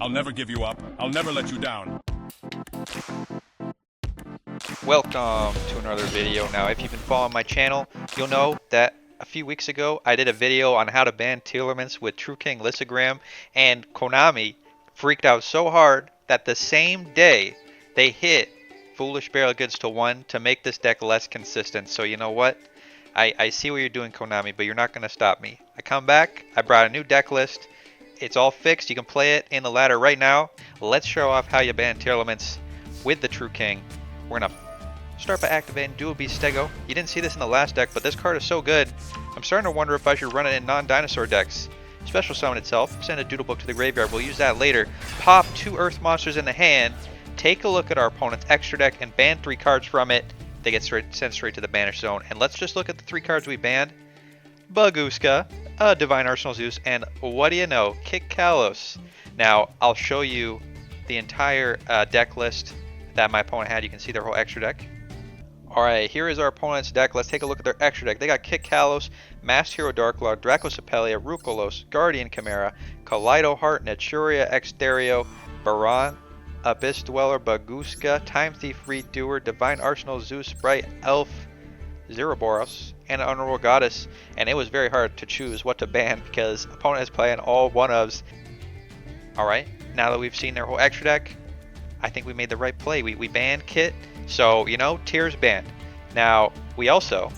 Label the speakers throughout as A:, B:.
A: I'll never give you up. I'll never let you down.
B: Welcome to another video. Now, if you've been following my channel, you'll know that a few weeks ago I did a video on how to ban Tearlaments with True King Lissogram, and Konami freaked out so hard that the same day they hit Foolish Barrel Goods to 1 to make this deck less consistent. So you know what? I see what you're doing, Konami, but you're not going to stop me. I come back, I brought a new deck list. It's all fixed. You can play it in the ladder right now. Let's show off how you ban Tearlaments with the True King. We're going to start by activating Dual Beast Stego. You didn't see this in the last deck, but this card is so good, I'm starting to wonder if I should run it in non-Dinosaur decks. Special Summon itself, send a Doodle Book to the graveyard, we'll use that later. Pop 2 Earth Monsters in the hand, take a look at our opponent's extra deck and ban 3 cards from it. They get sent straight to the Banish Zone. And let's just look at the 3 cards we banned. Baguska, a Divine Arsenal Zeus, and what do you know, Kick Kalos. Now, I'll show you the entire deck list that my opponent had. You can see their whole extra deck. Alright, here is our opponent's deck. Let's take a look at their extra deck. They got Kick Kalos, Masked Hero Darklord, Dracosepelia, Rukolos, Guardian Chimera, Kaleido Heart, Naturia Exterio, Baron, Abyss Dweller, Baguska, Time Thief, Redoer, Divine Arsenal, Zeus, Sprite, Elf, Zeroboros, and Honorable Goddess. And it was very hard to choose what to ban because opponent is playing all one-ofs. Alright, now that we've seen their whole extra deck, I think we made the right play. We banned Kit, so, you know, Tears banned. Now, we also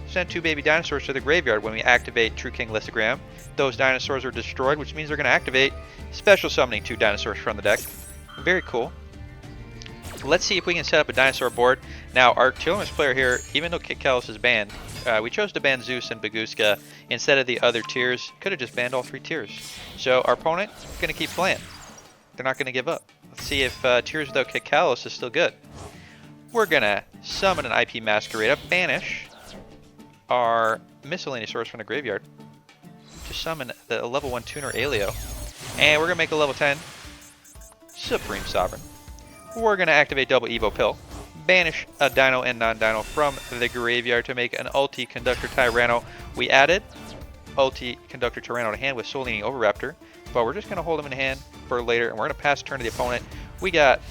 B: sent 2 baby dinosaurs to the graveyard when we activate True King Lissogram. Those dinosaurs are destroyed, which means they're going to activate Special Summoning 2 dinosaurs from the deck. Very cool. Let's see if we can set up a dinosaur board. Now, our Tearlaments player here, even though Kick Kalos is banned, we chose to ban Zeus and Baguska instead of the other tiers. Could have just banned all 3 tiers. So our opponent is going to keep playing. They're not going to give up. Let's see if tiers without Kick Kalos is still good. We're going to summon an IP Masquerade, banish our miscellaneous source from the graveyard to summon the level 1 tuner Aleo. And we're going to make a level 10 Supreme Sovereign. We're going to activate Double Evo Pill, banish a Dino and non-Dino from the graveyard to make an Ulti Conductor Tyranno. We added Ulti Conductor Tyranno to hand with Soul Leaning Overraptor, but we're just going to hold him in hand for later, and we're going to pass turn to the opponent. We got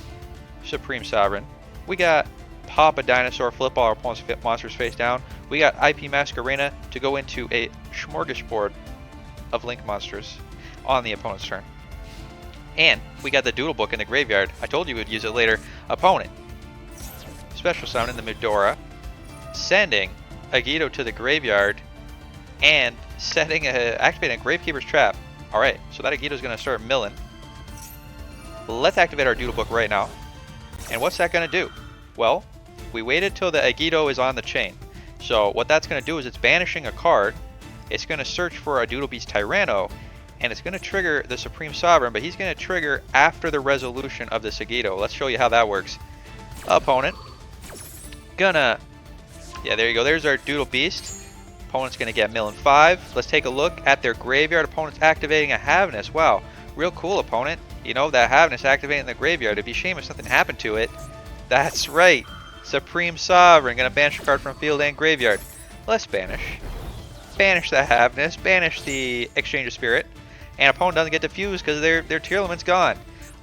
B: Supreme Sovereign. We got Pop a Dinosaur, flip all our opponent's monsters face down. We got IP Masquerena to go into a smorgasbord of Link monsters on the opponent's turn. And we got the Doodle Book in the graveyard. I told you we'd use it later. Opponent. Special Summon in the Midora. Sending a Yugioh to the graveyard. And activating a Gravekeeper's Trap. Alright, so that Yugioh is going to start milling. Let's activate our Doodle Book right now. And what's that going to do? Well, we waited till the Yugioh is on the chain. So what that's going to do is it's banishing a card. It's going to search for a Doodle Beast Tyranno. And it's going to trigger the Supreme Sovereign, but he's going to trigger after the resolution of this Yugioh. Let's show you how that works. Opponent. Yeah, there you go. There's our Doodle Beast. Opponent's going to get Mill in 5. Let's take a look at their graveyard. Opponent's activating a Havness. Wow, real cool, opponent. You know, that Havness activating in the graveyard. It'd be a shame if something happened to it. That's right. Supreme Sovereign. Going to banish a card from field and graveyard. Let's banish. Banish the Havness. Banish the Exchange of Spirit. And opponent doesn't get defused because their Tearlament's gone.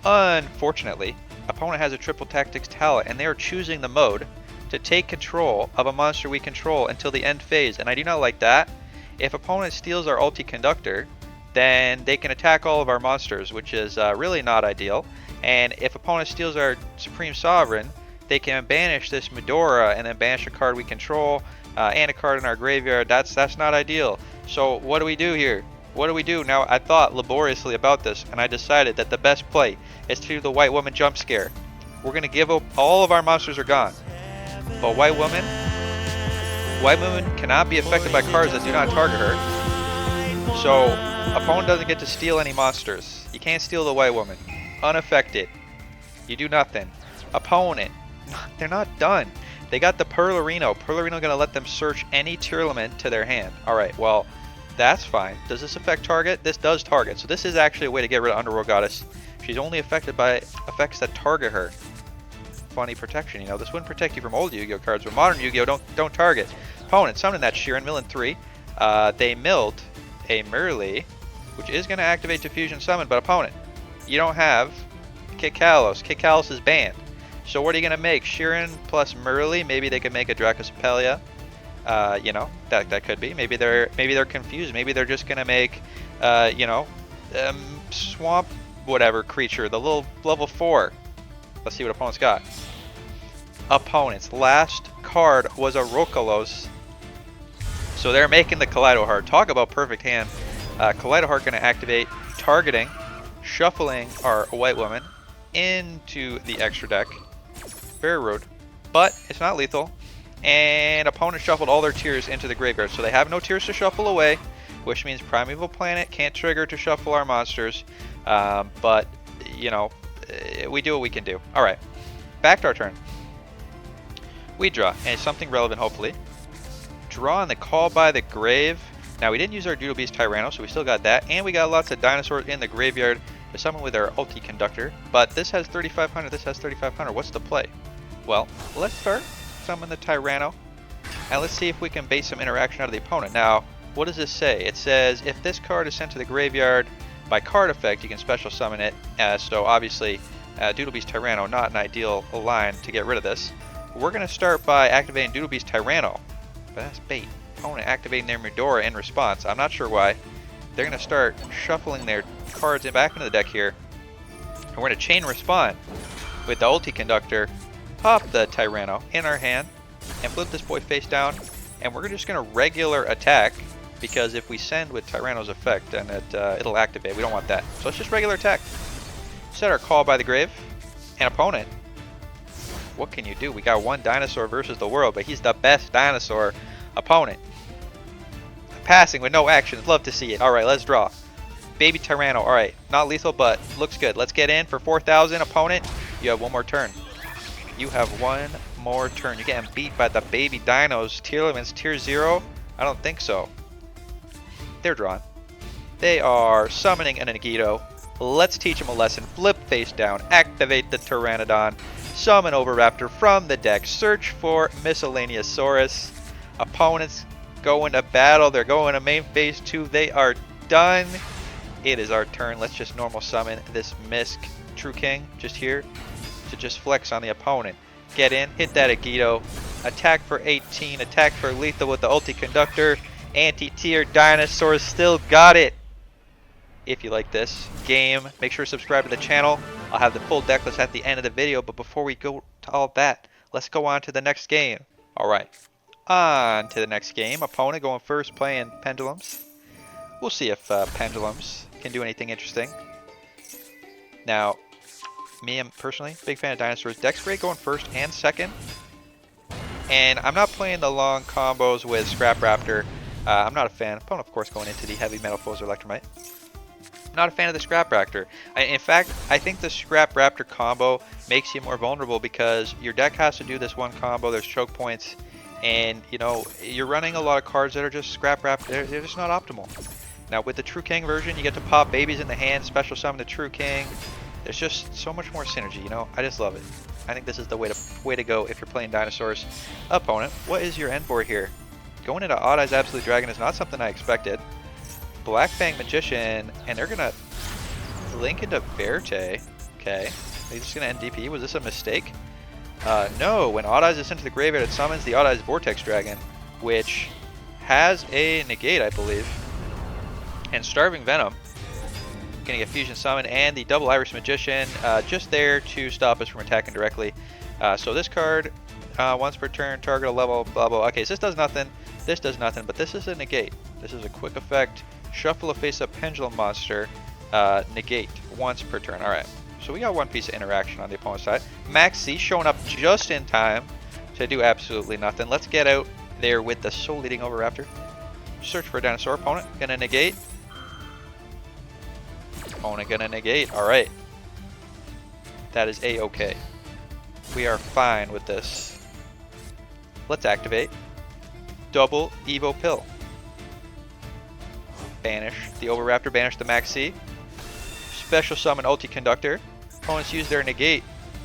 B: Unfortunately, opponent has a Triple Tactics talent, and they are choosing the mode to take control of a monster we control until the end phase, and I do not like that. If opponent steals our Ulti Conductor, then they can attack all of our monsters, which is really not ideal. And if opponent steals our Supreme Sovereign, they can banish this Midora and then banish a card we control and a card in our graveyard. That's not ideal. So what do we do here? What do we do? Now, I thought laboriously about this, and I decided that the best play is to do the White Woman jump scare. We're going to give up all of our monsters are gone. But White Woman cannot be affected by cards that do not target her. So, opponent doesn't get to steal any monsters. You can't steal the White Woman. Unaffected. You do nothing. Opponent. They're not done. They got the Purlarino. Purlarino going to let them search any Tearlament to their hand. Alright, well, that's fine. Does this affect target? This does target. So this is actually a way to get rid of Underworld Goddess. She's only affected by effects that target her. Funny protection, you know. This wouldn't protect you from old Yu-Gi-Oh cards, but modern Yu-Gi-Oh don't target. Opponent, summoning that Sheeran, mill in 3. They milled a Merlee, which is going to activate Diffusion Summon, but opponent, you don't have Kikalos. Kikalos is banned. So what are you gonna make? Sheeran plus Murley. Maybe they could make a Dracosapelia. You know, that could be. Maybe they're confused. Maybe they're just gonna make, you know, swamp whatever creature, the little level 4. Let's see what opponents got. Opponents' last card was a Rokalos. So they're making the Kaleido Heart. Talk about perfect hand. Kaleido Heart gonna activate, targeting, shuffling our White Woman into the extra deck. Very rude, but it's not lethal. And opponent shuffled all their tiers into the graveyard, so they have no tiers to shuffle away, which means Primeval Planet can't trigger to shuffle our monsters. But you know, we do what we can do. All right, back to our turn. We draw, and it's something relevant, hopefully. Draw on the Call by the Grave. Now, we didn't use our Doodle Beast Tyranno, so we still got that. And we got lots of dinosaurs in the graveyard to summon with our Ulti Conductor. But this has 3,500, this has 3,500. What's the play? Well, let's start. Summon the Tyranno. And let's see if we can bait some interaction out of the opponent. Now, what does this say? It says, if this card is sent to the graveyard by card effect, you can special summon it. So, obviously, Doodle Beast Tyranno, not an ideal line to get rid of this. We're going to start by activating Doodle Beast Tyranno. But that's bait. Opponent activating their Medora in response. I'm not sure why. They're going to start shuffling their cards back into the deck here. And we're going to chain respond with the Ulti Conductor. Pop the Tyranno in our hand and flip this boy face down. And we're just going to regular attack, because if we send with Tyranno's effect, then it'll activate. We don't want that. So let's just regular attack. Set our Call by the Grave. And opponent, what can you do? We got one dinosaur versus the world, but he's the best dinosaur. Opponent passing with no actions. Love to see it. All right, let's draw. Baby Tyranno. All right, not lethal, but looks good. Let's get in for 4,000. Opponent, you have one more turn. You have one more turn. You're getting beat by the baby dinos. Tearlaments tier 0? I don't think so. They're drawn. They are summoning an Yugioh. Let's teach them a lesson. Flip face down. Activate the Pteranodon. Summon Oviraptor from the deck. Search for Miscellaneousaurus. Opponents go into battle. They're going to main phase 2. They are done. It is our turn. Let's just normal summon this Misk True King just here to just flex on the opponent. Get in, hit that Yugioh. Attack for 18. Attack for lethal with the Ulti Conductor. Anti-tier dinosaurs still got it. If you like this game, make sure to subscribe to the channel. I'll have the full deck list at the end of the video, but before we go to all that, let's go on to the next game. Alright, on to the next game. Opponent going first, playing Pendulums. We'll see if Pendulums can do anything interesting. Now, me, I'm personally big fan of dinosaurs. Deck's great going first and second. And I'm not playing the long combos with Scrap Raptor. I'm not a fan. Opponent, of course, going into the Heavy Metal Foes or Electromite. I'm not a fan of the Scrap Raptor. In fact, I think the Scrap Raptor combo makes you more vulnerable, because your deck has to do this one combo. There's choke points, and you know you're running a lot of cards that are just Scrap Raptor. They're just not optimal. Now with the True King version, you get to pop babies in the hand, special summon the True King. There's just so much more synergy. You know, I just love it. I think this is the way to go if you're playing dinosaurs. Opponent, what is your end board here? Going into Odd Eyes Absolute Dragon is not something I expected. Black Fang Magician, and they're gonna link into Verte. Okay, they're just gonna end DP. Was this a mistake? No. When Odd Eyes is sent to the graveyard, it summons the Odd Eyes Vortex Dragon, which has a negate, I believe. And Starving Venom, gonna get Fusion Summon, and the Double Irish Magician, just there to stop us from attacking directly. So this card, once per turn, target a level, blah blah. Okay, so this does nothing. This does nothing, but this is a negate. This is a quick effect. Shuffle a face-up Pendulum monster, negate once per turn. Alright, so we got one piece of interaction on the opponent's side. Maxi showing up just in time to do absolutely nothing. Let's get out there with the Soul Eating Oviraptor. Search for a dinosaur. Opponent gonna negate. Opponent gonna negate. Alright. That is A-okay. We are fine with this. Let's activate. Double Evo Pill. Banish the Oviraptor, banish the Maxi. Special summon Ulti Conductor. Opponents use their negate.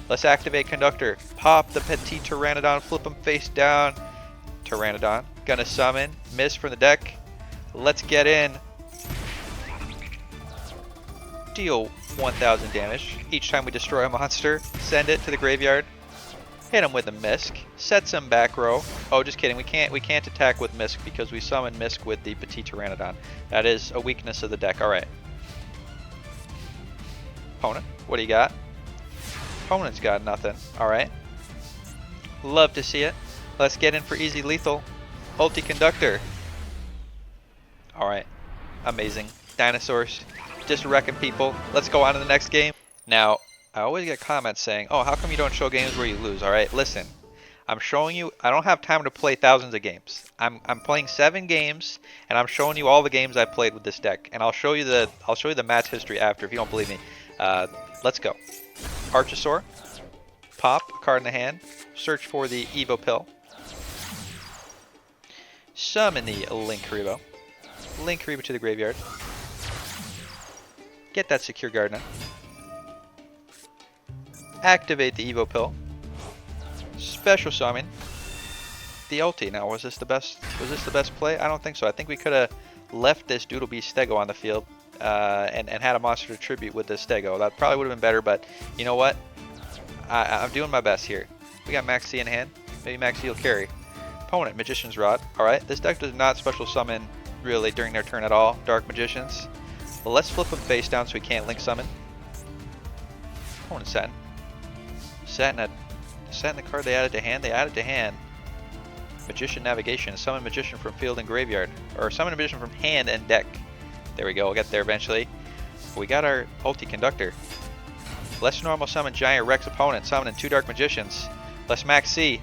B: Let's activate Conductor. Pop the Petit Pteranodon, flip him face down. Pteranodon, gonna summon. Miss from the deck. Let's get in. deal 1000 damage each time we destroy a monster, send it to the graveyard, hit him with a Misk, set some back row. Oh, just kidding, we can't attack with Misk because we summon Misk with the Petit Pteranodon. That is a weakness of the deck. Alright. Opponent, what do you got? Opponent's got nothing. Alright. Love to see it. Let's get in for easy lethal. Ulti Conductor. Alright. Amazing. Dinosaurs. Just wrecking people. Let's go on to the next game. Now, I always get comments saying, oh, how come you don't show games where you lose? Alright, listen. I'm showing you, I don't have time to play thousands of games. I'm playing 7 games, and I'm showing you all the games I played with this deck. And I'll show you the match history after if you don't believe me. Let's go. Archosaur. Pop, a card in the hand. Search for the Evo Pill. Summon the Linkuriboh. Linkuriboh to the graveyard. Get that Secure Gardener. Activate the Evo Pill. Special summon the ulti. Now, was this the best play? I don't think so. I think we could have left this Doodle Beast Stego on the field and had a monster to tribute with this Stego. That probably would have been better, but you know what? I'm doing my best here. We got Max C in hand. Maybe Max C will carry. Opponent, Magician's Rod. Alright, this deck does not special summon really during their turn at all. Dark Magicians. Well, let's flip them face down so we can't link summon. Opponent Satin. Satin the card they added to hand. They added to hand. Magician Navigation. Summon Magician from field and graveyard. Or summon a Magician from hand and deck. There we go. We'll get there eventually. We got our Ulti Conductor. Let's normal summon Giant Rex opponent. Summoning 2 Dark Magicians. Let's Max C.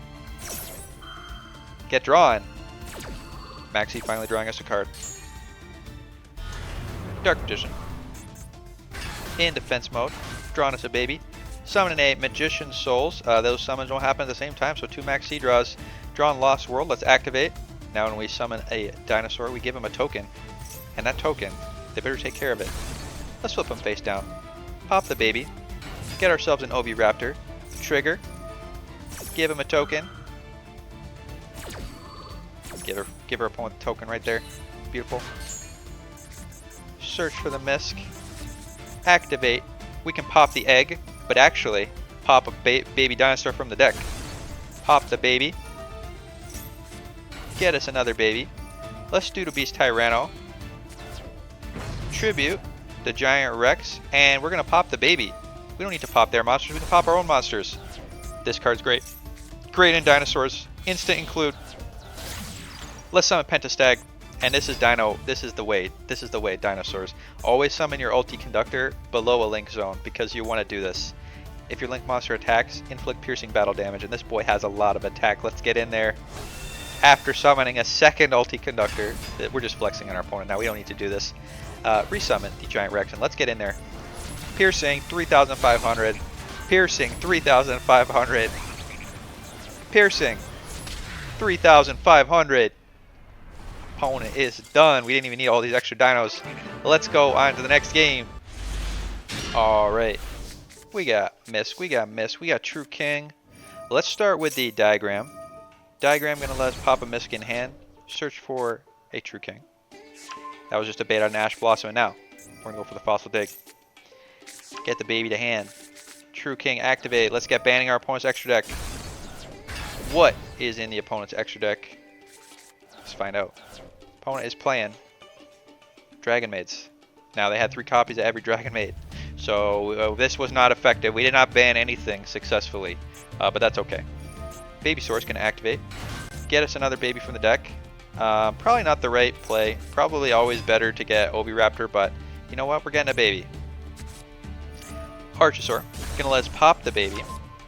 B: Get drawn. Max C finally drawing us a card. Dark Magician. In defense mode. Drawing us a baby. Summoning a Magician's Souls. Those summons don't happen at the same time, so 2 Max C draws. Drawing Lost World. Let's activate. Now when we summon a Dinosaur, we give him a token. And that token, they better take care of it. Let's flip him face down. Pop the baby. Get ourselves an Oviraptor. Trigger. Give him a token. Give her opponent a token right there. Beautiful. Search for the Misk. Activate. We can pop the egg, but actually pop a baby dinosaur from the deck. Pop the baby. Get us another baby. Let's do the Beast Tyranno. Tribute the Giant Rex, and we're gonna pop the baby. We don't need to pop their monsters, we can pop our own monsters. This card's great. Great in dinosaurs. Instant include. Let's summon Pentastag. And this is the way, dinosaurs. Always summon your Ulti Conductor below a link zone because you want to do this. If your link monster attacks, inflict piercing battle damage, and this boy has a lot of attack. Let's get in there. After summoning a second Ulti Conductor, we're just flexing on our opponent now, we don't need to do this. Resummon the Giant Rex, and let's get in there. Piercing, 3,500. Piercing, 3,500. Piercing, 3,500. Opponent is done. We didn't even need all these extra dinos. Let's go on to the next game. Alright. We got Misk. We got True King. Let's start with the diagram. Diagram gonna let us pop a Misk in hand. Search for a True King. That was just a bait on Ash Blossom, and now we're gonna go for the Fossil Dig. Get the baby to hand. True King activate. Let's get banning our opponent's extra deck. What is in the opponent's extra deck? Let's find out. Opponent is playing Dragon Maids. Now they had 3 copies of every Dragon Maid. So this was not effective. We did not ban anything successfully. But that's okay. Baby Source can activate. Get us another baby from the deck. Probably not the right play. Probably always better to get Oviraptor, but you know what? We're getting a baby. Archosaur. Gonna let us pop the baby.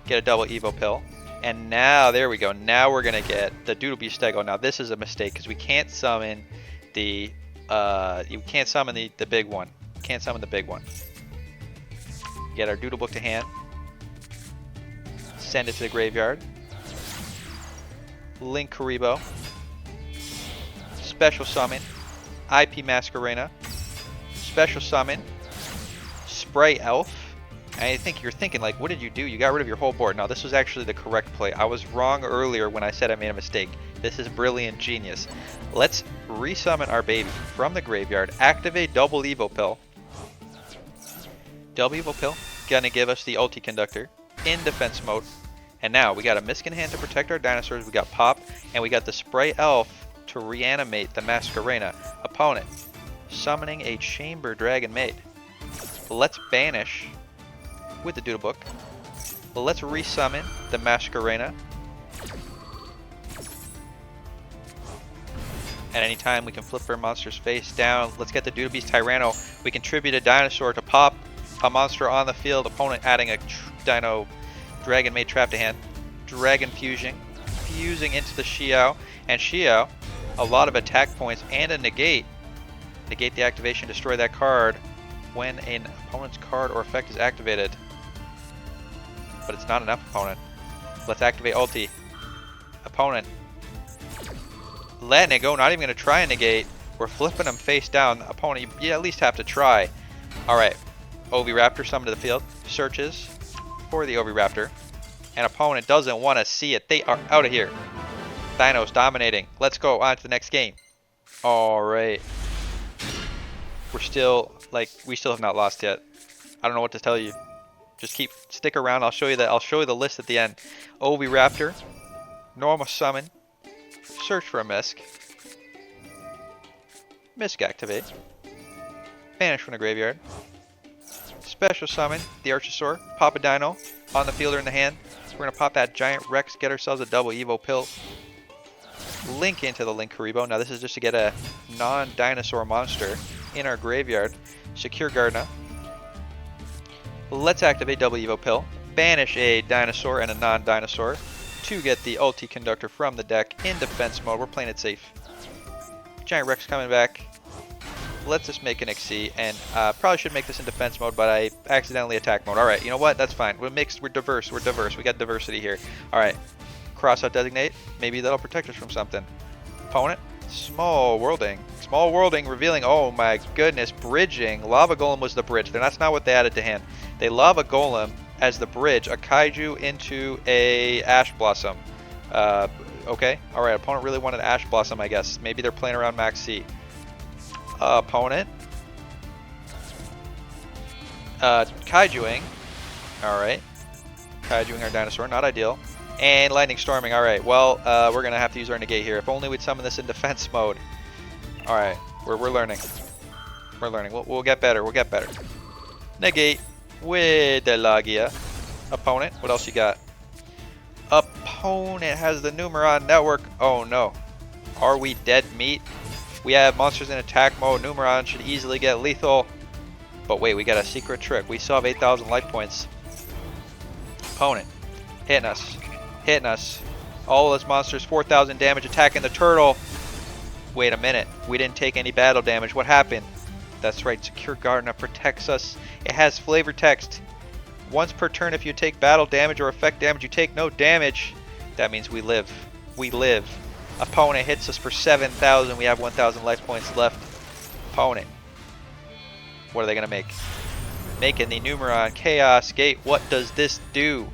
B: Get a double Evo Pill. And now, there we go. Now we're gonna get the Doodle Beast Stego. Now this is a mistake because we can't summon the the big one. Can't summon the big one. Get our Doodle Book to hand. Send it to the graveyard. Linkuriboh. Special summon. IP Masquerena. Special summon. Spray Elf. I think you're thinking, like, what did you do? You got rid of your whole board. No, this was actually the correct play. I was wrong earlier when I said I made a mistake. This is brilliant genius. Let's resummon our baby from the graveyard. Activate double Evo Pill. Double Evil Pill, gonna give us the ulti conductor in defense mode. And now we got a Misk in hand to protect our dinosaurs, we got Pop, and we got the Spray Elf to reanimate the Masquerena. Opponent, summoning a Chamber Dragon Maid. Let's banish with the Doodle Book. Let's resummon the Masquerena. At any time, we can flip our monster's face down. Let's get the Doodle Beast Tyranno. We contribute a dinosaur to pop a monster on the field. Opponent adding a Dino Dragon Maid trap to hand. Dragon fusing into the Xiao. And Xiao, a lot of attack points and a negate. Negate the activation, destroy that card when an opponent's card or effect is activated. But it's not enough, opponent. Let's activate ulti. Opponent, letting it go, not even going to try and negate. We're flipping them face down. Opponent, you at least have to try. Alright, Oviraptor summoned to the field. Searches for the Oviraptor. And opponent doesn't want to see it. They are out of here. Dinos dominating. Let's go on to the next game. Alright. We're still, we still have not lost yet. I don't know what to tell you. Just stick around. I'll show you the list at the end. Oviraptor. Normal summon. Search for a Misk. Misk activate. Banish from the graveyard. Special summon the Archosaur. Pop a Dino on the field or in the hand. We're going to pop that Giant Rex, get ourselves a double Evo Pill. Link into the Link Karibo. Now this is just to get a non-dinosaur monster in our graveyard. Secure Gardna. Let's activate double Evo Pill. Banish a dinosaur and a non-dinosaur to get the ulti conductor from the deck in defense mode. We're playing it safe. Giant Rex coming back. Let's just make an XC, and probably should make this in defense mode, but I accidentally attack mode. Alright, you know what? That's fine. We're mixed, we're diverse. We got diversity here. Alright, cross out designate. Maybe that'll protect us from something. Opponent, small worlding. Small worlding revealing, oh my goodness, bridging. Lava Golem was the bridge. That's not what they added to hand. They Lava Golem as the bridge, a Kaiju into a Ash Blossom. Okay, alright, opponent really wanted Ash Blossom, I guess. Maybe they're playing around Max C. Opponent. Kaijuing. Alright. Kaijuing our dinosaur, not ideal. And Lightning Storming, alright. Well, we're going to have to use our negate here. If only we'd summon this in defense mode. Alright, we're learning. We're learning. We'll get better, we'll get better. Negate with the Lagia. Opponent, what else you got? Opponent has the Numeron Network. Oh no. Are we dead meat? We have monsters in attack mode. Numeron should easily get lethal. But wait, we got a secret trick. We still have 8,000 life points. Opponent. Hitting us. Hitting us. All those monsters, 4,000 damage, attacking the turtle. Wait a minute. We didn't take any battle damage. What happened? That's right. Secure Gardna protects us. It has flavor text. Once per turn, if you take battle damage or effect damage, you take no damage. That means we live. We live. Opponent hits us for 7,000. We have 1,000 life points left. Opponent. What are they going to make? Making the Numeron Chaos Gate. What does this do?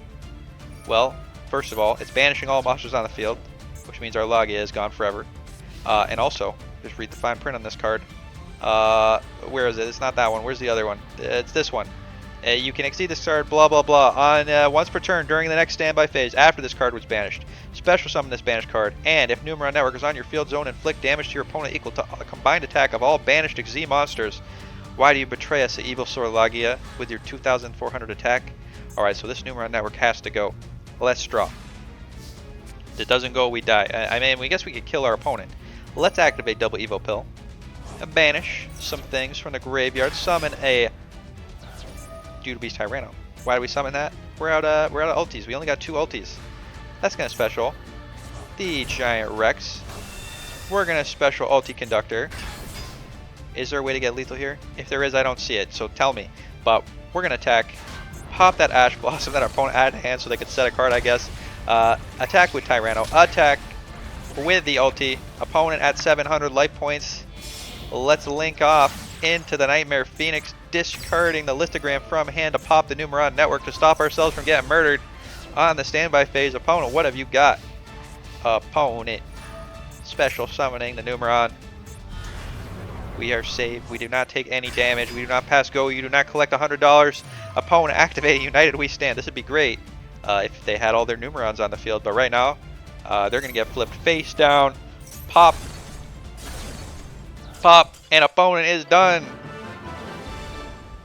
B: Well, first of all, it's banishing all monsters on the field, which means our Lagia is gone forever. And also, just read the fine print on this card. Where is it? It's not that one. Where's the other one? It's this one. You can exceed this card, blah, blah, blah, on once per turn during the next standby phase after this card was banished. Special summon this banished card, and if Numeron Network is on your field zone, inflict damage to your opponent equal to a combined attack of all banished XZ monsters. Why do you betray us, the Evil Sword Lagia, with your 2,400 attack? Alright, so this Numeron Network has to go. Let's draw. If it doesn't go, we die. I mean, we guess we could kill our opponent. Let's activate Double Evo Pill. And banish some things from the graveyard. Summon a Doodle Beast Tyranno. Why do we summon that? We're out of ultis. We only got 2 ultis. That's gonna special the Giant Rex. We're gonna special ulti conductor. Is there a way to get lethal here? If there is, I don't see it, so tell me. But we're gonna attack. Pop that Ash Blossom that our opponent had in hand so they could set a card, I guess. Attack with Tyranno. Attack with the ulti. Opponent at 700 life points. Let's link off into the Nightmare Phoenix, discarding the listogram from hand to pop the Numeron Network to stop ourselves from getting murdered on the standby phase. Opponent, what have you got? Opponent. Special summoning the Numeron. We are safe. We do not take any damage. We do not pass go. You do not collect $100. Opponent activate. United we stand. This would be great if they had all their Numerons on the field. But right now, they're going to get flipped face down. Pop. Pop. And opponent is done.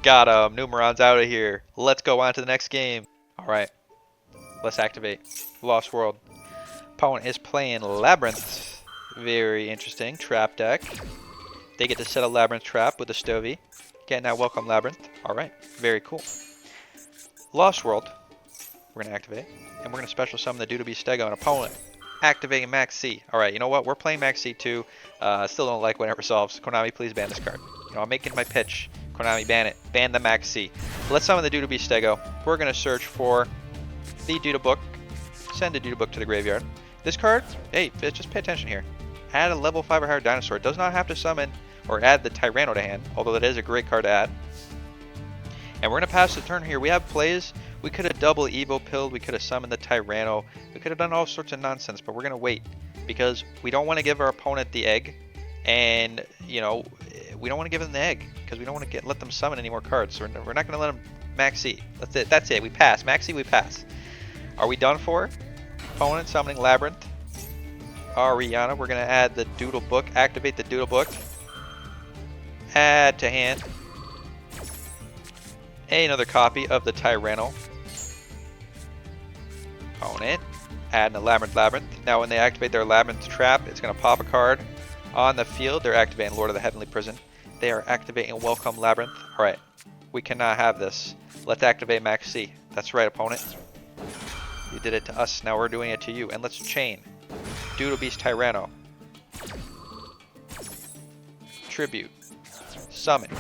B: Got him. Numerons out of here. Let's go on to the next game. All right. Let's activate. Lost World. Opponent is playing Labyrinth. Very interesting. Trap deck. They get to set a Labyrinth trap with a Stovey. Getting that welcome Labyrinth. Alright. Very cool. Lost World. We're going to activate. And we're going to special summon the Doodle Beast Stego. An opponent. Activating Max C. Alright, you know what? We're playing Max C too. Still don't like when it resolves. Konami, please ban this card. You know, I'm making my pitch. Konami, ban it. Ban the Max C. Let's summon the Doodle Beast Stego. We're going to search for the Doodle Book. Send the Doodle Book to the graveyard. This card, hey, just pay attention here. Add a level 5 or higher dinosaur. It does not have to summon or add the Tyranno to hand, although that is a great card to add. And we're going to pass the turn here. We have plays. We could have double Evo pilled. We could have summoned the Tyranno. We could have done all sorts of nonsense, but we're going to wait because we don't want to give our opponent the egg. And, you know, we don't want to give them the egg because we don't want to let them summon any more cards. So we're not going to let them Max E. That's it. That's it. We pass. Max E, we pass. Are we done for? Opponent summoning Labyrinth. Ariana, we're going to add the Doodle Book. Activate the Doodle Book. Add to hand. Another copy of the Tyranno. Opponent. Add a Labyrinth. Now when they activate their Labyrinth trap, it's going to pop a card on the field. They're activating Lord of the Heavenly Prison. They are activating Welcome Labyrinth. Alright. We cannot have this. Let's activate Max C. That's right, opponent. You did it to us. Now we're doing it to you. And let's chain. Doodle Beast Tyranno. Tribute. Summon.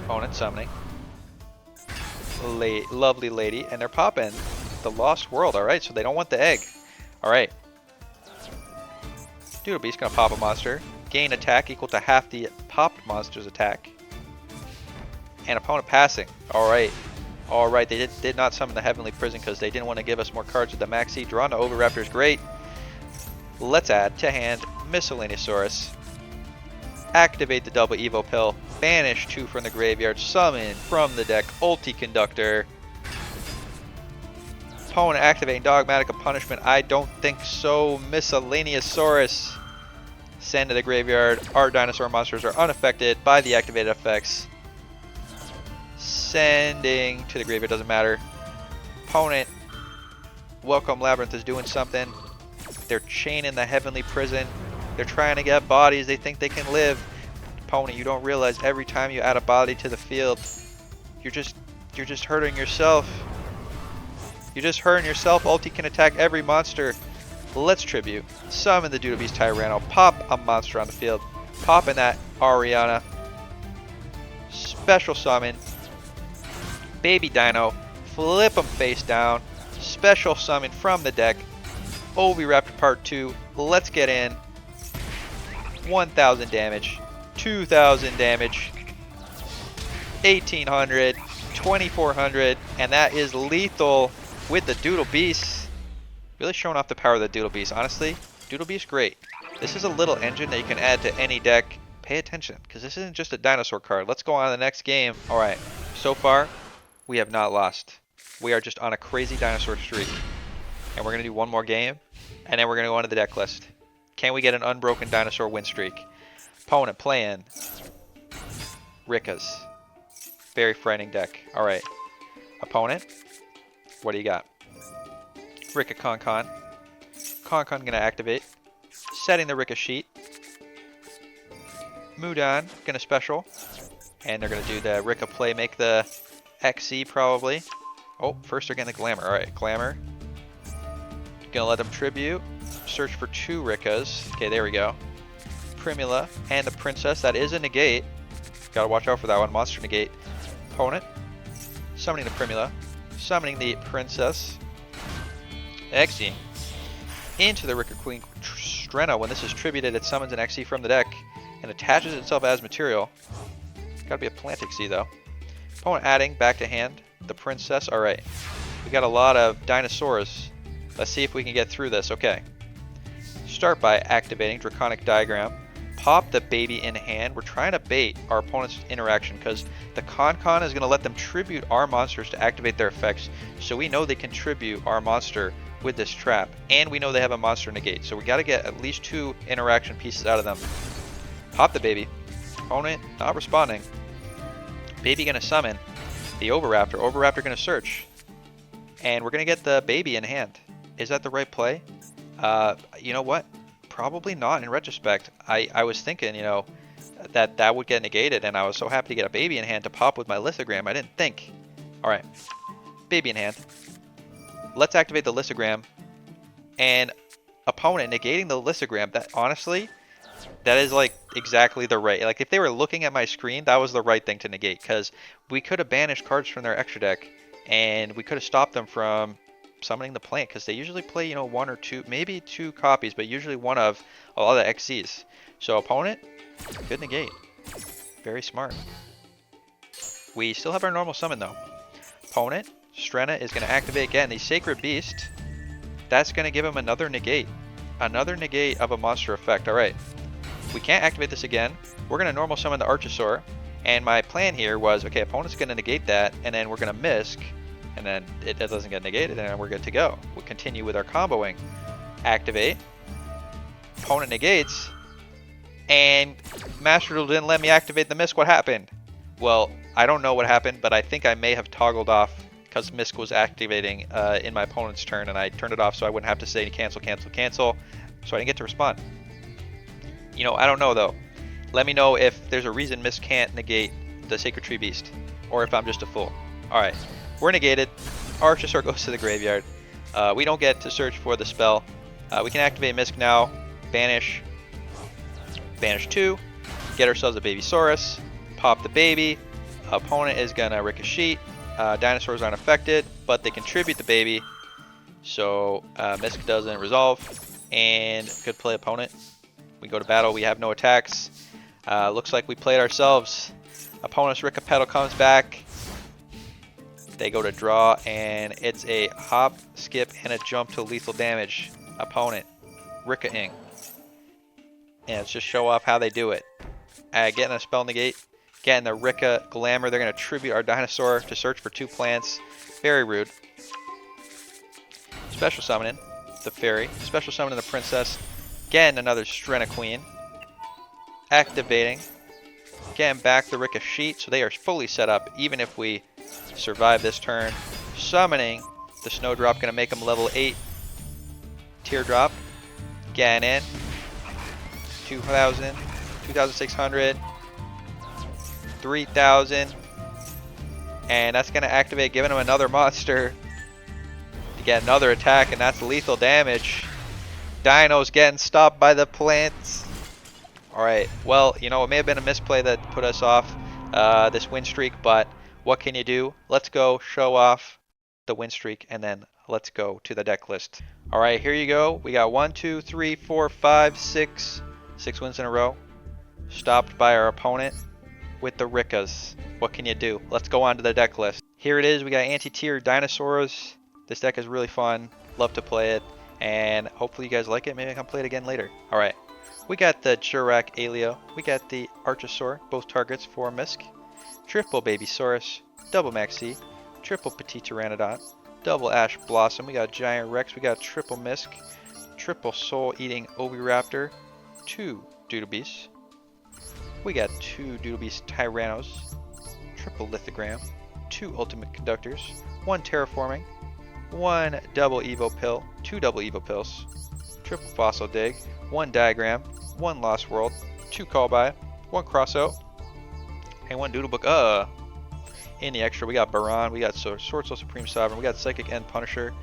B: Opponent summoning. Lovely lady. And they're popping the Lost World. Alright, so they don't want the egg. Alright. Doodle Beast gonna pop a monster. Gain attack equal to half the popped monster's attack. And opponent passing. Alright. Alright, they did not summon the Heavenly Prison because they didn't want to give us more cards with the Max C. Drawn to Oviraptor is great. Let's add to hand Miscellaneousaurus. Activate the double Evo pill. Banish 2 from the graveyard. Summon from the deck Ulti Conductor. Opponent activating Dogmatic of Punishment. I don't think so. Miscellaneousaurus. Send to the graveyard. Our dinosaur monsters are unaffected by the activated effects. Sending to the graveyard, doesn't matter. Opponent. Welcome Labyrinth is doing something. They're chaining the Heavenly Prison. They're trying to get bodies. They think they can live. Opponent, you don't realize every time you add a body to the field, you're just hurting yourself. You're just hurting yourself. Ulti can attack every monster. Let's tribute. Summon the Doodle Beast Tyranno. Pop a monster on the field. Pop in that Ariana. Special summon. Baby Dino. Flip him face down. Special summon from the deck. Oviraptor Part 2. Let's get in. 1,000 damage. 2,000 damage. 1,800. 2,400. And that is lethal with the Doodle Beast. Really showing off the power of the Doodle Beast. Honestly, Doodle Beast great. This is a little engine that you can add to any deck. Pay attention, because this isn't just a dinosaur card. Let's go on to the next game. Alright, so far, we have not lost. We are just on a crazy dinosaur streak. And we're going to do one more game, and then we're going to go on to the deck list. Can we get an unbroken dinosaur win streak? Opponent playing Rickas. Very frightening deck. Alright. Opponent, what do you got? Ricka Con. Con going to activate. Setting the Ricka sheet. Mudan going to special. And they're going to do the Ricka play. Make the XC probably. Oh, first they're getting the Glamour. Alright, Glamour. Going to let them tribute. Search for 2 Rickas. Okay, there we go. Primula and the Princess. That is a negate. Gotta watch out for that one. Monster negate. Opponent. Summoning the Primula. Summoning the Princess. XE. Into the Ricka Queen Strenna. When this is tributed, it summons an XE from the deck and attaches itself as material. Gotta be a plant XE though. Opponent adding back to hand the Princess. Alright. We got a lot of dinosaurs. Let's see if we can get through this. Okay. start by activating Draconic Diagram, pop the baby in hand. We're trying to bait our opponent's interaction because the Con is going to let them tribute our monsters to activate their effects, so we know they can tribute our monster with this trap, and we know they have a monster negate, so we got to get at least 2 interaction pieces out of them. Pop the baby. Opponent not responding. Baby going to summon the Oviraptor. Oviraptor going to search, and we're going to get the baby in hand. Is that the right play? You know what? Probably not in retrospect. I was thinking, you know, that would get negated, and I was so happy to get a baby in hand to pop with my lithogram. I didn't think. Alright. Baby in hand. Let's activate the lithogram. And opponent negating the lithogram. That honestly, that is like exactly the right. Like if they were looking at my screen, that was the right thing to negate, because we could have banished cards from their extra deck, and we could have stopped them from summoning the plant, because they usually play, you know, 1 or 2, maybe 2 copies, but usually one of a lot of the XCs. So opponent, good negate. Very smart. We still have our normal summon though. Opponent, Strenna is going to activate again the Sacred Beast. That's going to give him another negate. Another negate of a monster effect. Alright. We can't activate this again. We're going to normal summon the Archosaur. And my plan here was, okay, opponent's going to negate that, and then we're going to Misk. And then it doesn't get negated, and then we're good to go. We'll continue with our comboing. Activate. Opponent negates. And Masterduel didn't let me activate the Misk. What happened? Well, I don't know what happened, but I think I may have toggled off because Misk was activating in my opponent's turn, and I turned it off so I wouldn't have to say cancel, cancel, cancel. So I didn't get to respond. You know, I don't know though. Let me know if there's a reason Misk can't negate the Sacred Tree Beast, or if I'm just a fool. Alright, we're negated. Archosaur goes to the graveyard. We don't get to search for the spell. We can activate Misk now. Banish. Banish 2. Get ourselves a Babysaurus. Pop the baby. Opponent is gonna ricochet. Dinosaurs aren't affected, but they contribute the baby. So Misk doesn't resolve. And good play, opponent. We go to battle. We have no attacks. Looks like we played ourselves. Opponent's Rickapetal comes back. They go to draw, and it's a hop, skip, and a jump to lethal damage. Opponent Ricka-ing. And let's just show off how they do it. Getting a spell negate. Getting the Ricka Glamour. They're going to tribute our Dinosaur to search for 2 plants. Very rude. Special summoning the Fairy. Special summoning the Princess. Getting another Strenna Queen. Activating. Getting back the Ricochet. So they are fully set up even if we survive this turn. Summoning the Snowdrop. Going to make them level 8. Teardrop. Getting in. 2,000. 2,600. 3,000. And that's going to activate, giving him another monster to get another attack, and that's lethal damage. Dino's getting stopped by the plants. Alright, well, you know, it may have been a misplay that put us off this win streak, but what can you do? Let's go show off the win streak, and then let's go to the deck list. Alright, here you go. We got 1, 2, 3, 4, 5, 6 wins in a row. Stopped by our opponent with the Rickas. What can you do? Let's go on to the deck list. Here it is. We got anti-tier Dinosaurs. This deck is really fun. Love to play it. And hopefully you guys like it. Maybe I can play it again later. Alright. We got the Jurak Aleo. We got the Archosaur. Both targets for Misk. Triple Babysaurus. Double Maxi. Triple Petit Pteranodon. Double Ash Blossom. We got Giant Rex. We got Triple Misk. Triple Soul Eating Oviraptor. 2 Doodle Beasts. We got 2 Doodle Beast Tyrannos, triple Lithogram, 2 Ultimate Conductors, 1 Terraforming, 1 Double Evo Pill, 2 Double Evo Pills, triple Fossil Dig, 1 Diagram, 1 Lost World, 2 Call By, 1 Crosso, and 1 Doodle Book. In the extra, we got Baron, we got Sword Soul Supreme Sovereign, we got Psychic End Punisher.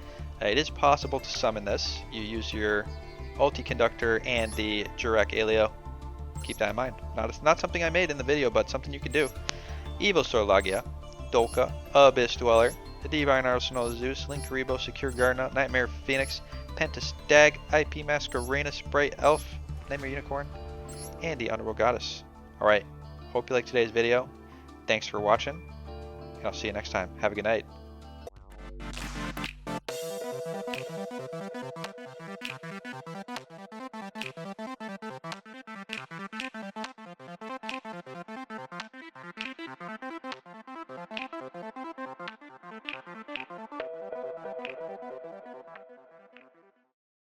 B: It is possible to summon this. You use your Ulti Conductor and the Jurak Aleo. Keep that in mind. Not something I made in the video, but something you can do. Evosaur Lagia, Dolka, Abyss Dweller, the Divine Arsenal Zeus, Linkaribo, Secure Gardener, Nightmare Phoenix, Pentas Stag, IP Masquerena, Sprite Elf, Nightmare Unicorn, and the Underworld Goddess. Alright, hope you liked today's video. Thanks for watching, and I'll see you next time. Have a good night.